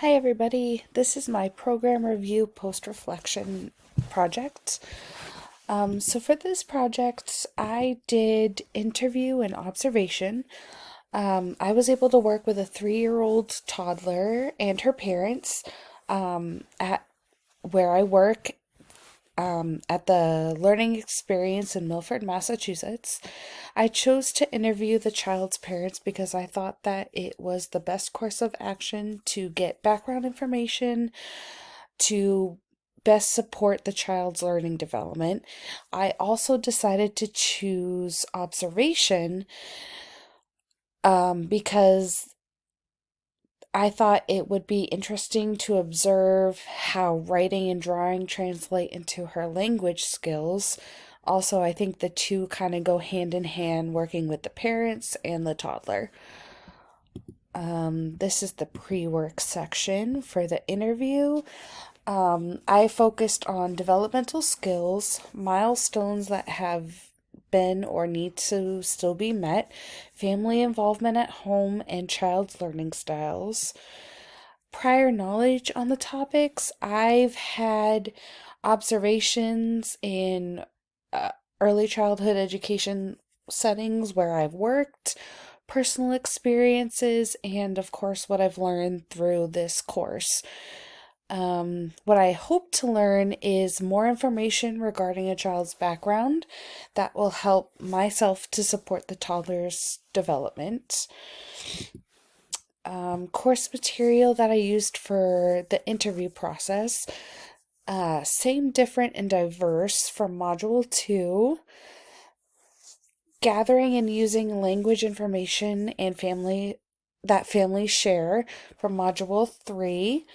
Hi everybody, this is my program review post-reflection project. So for this project, I did interview and observation. I was able to work with a 3-year-old toddler and her parents at where I work at the Learning Experience in Milford, Massachusetts. I chose to interview the child's parents because I thought that it was the best course of action to get background information to best support the child's learning development. I also decided to choose observation because I thought it would be interesting to observe how writing and drawing translate into her language skills. Also, I think the two kind of go hand in hand, working with the parents and the toddler. This is the pre-work section for the interview. I focused on developmental skills, milestones that have been or need to still be met, family involvement at home, and child's learning styles. Prior knowledge on the topics, I've had observations in early childhood education settings where I've worked, personal experiences, and of course, what I've learned through this course. What I hope to learn is more information regarding a child's background that will help myself to support the toddler's development. Course material that I used for the interview process. Same, different, and diverse from Module 2. Gathering and using language information and family that families share from Module 3.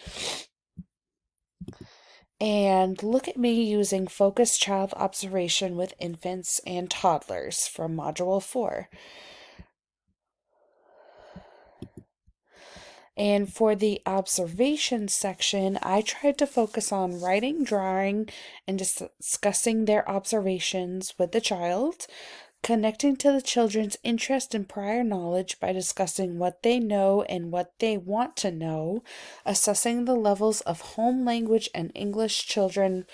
And look at me using focused child observation with infants and toddlers from Module 4. And for the observation section, I tried to focus on writing, drawing, and discussing their observations with the child, connecting to the children's interest and prior knowledge by discussing what they know and what they want to know, assessing the levels of home language and English children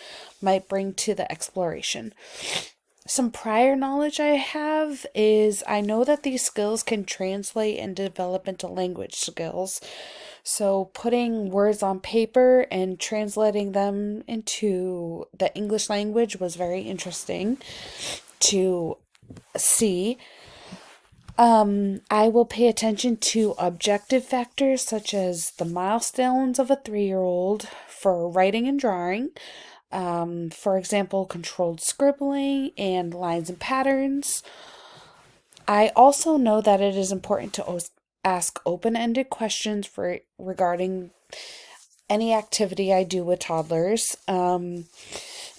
might bring to the exploration. Some prior knowledge I have is I know that these skills can translate and develop into language skills. So putting words on paper and translating them into the English language was very interesting to see. I will pay attention to objective factors such as the milestones of a 3-year-old for writing and drawing. For example, controlled scribbling and lines and patterns. I also know that it is important to ask open-ended questions regarding any activity I do with toddlers, and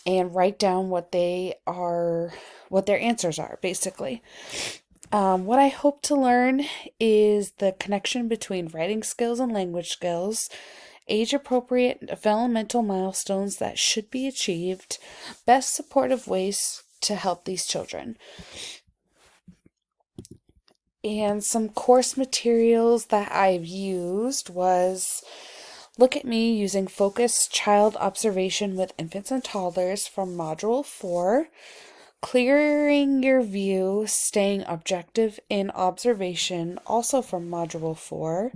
write down what their answers are, basically. What I hope to learn is the connection between writing skills and language skills, age-appropriate developmental milestones that should be achieved, best supportive ways to help these children. And some course materials that I've used was Look at Me using focused child observation with infants and toddlers from Module 4, Clearing Your View, Staying Objective in Observation, also from Module 4,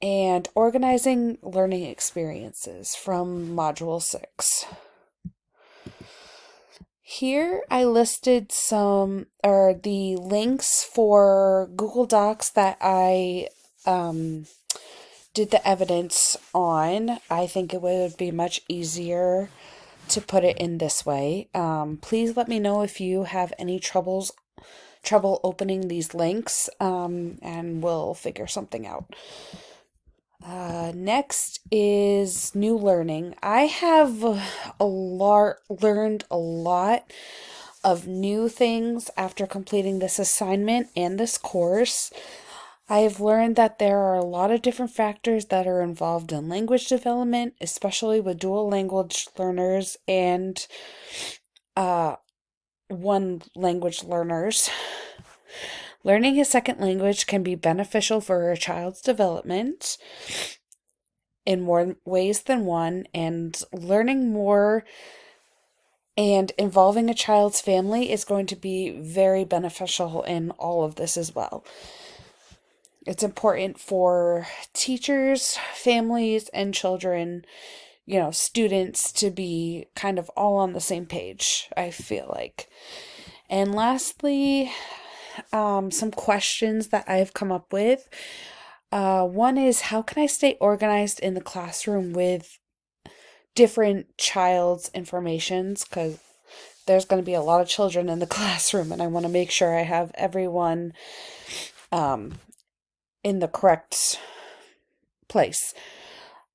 and Organizing Learning Experiences from Module 6. Here I listed the links for Google Docs that I did the evidence on. I think it would be much easier to put it in this way. Please let me know if you have any trouble opening these links, and we'll figure something out. Next is new learning. I have learned a lot of new things after completing this assignment and this course. I have learned that there are a lot of different factors that are involved in language development, especially with dual language learners and one language learners. Learning a second language can be beneficial for a child's development. in more ways than one, and learning more and involving a child's family is going to be very beneficial in all of this as well. It's important for teachers, families, and children, students to be kind of all on the same page, I feel like. And lastly, some questions that I've come up with. One is, how can I stay organized in the classroom with different child's informations? Because there's going to be a lot of children in the classroom, and I want to make sure I have everyone in the correct place.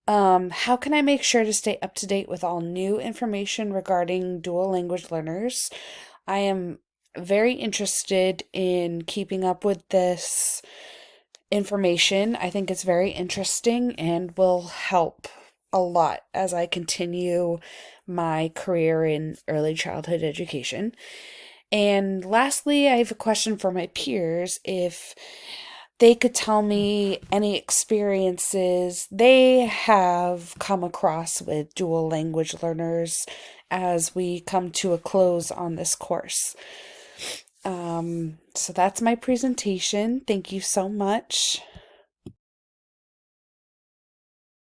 How can I make sure to stay up to date with all new information regarding dual language learners? I am very interested in keeping up with this information. I think it's very interesting and will help a lot as I continue my career in early childhood education. And lastly, I have a question for my peers. If they could tell me any experiences they have come across with dual language learners as we come to a close on this course. So that's my presentation. Thank you so much.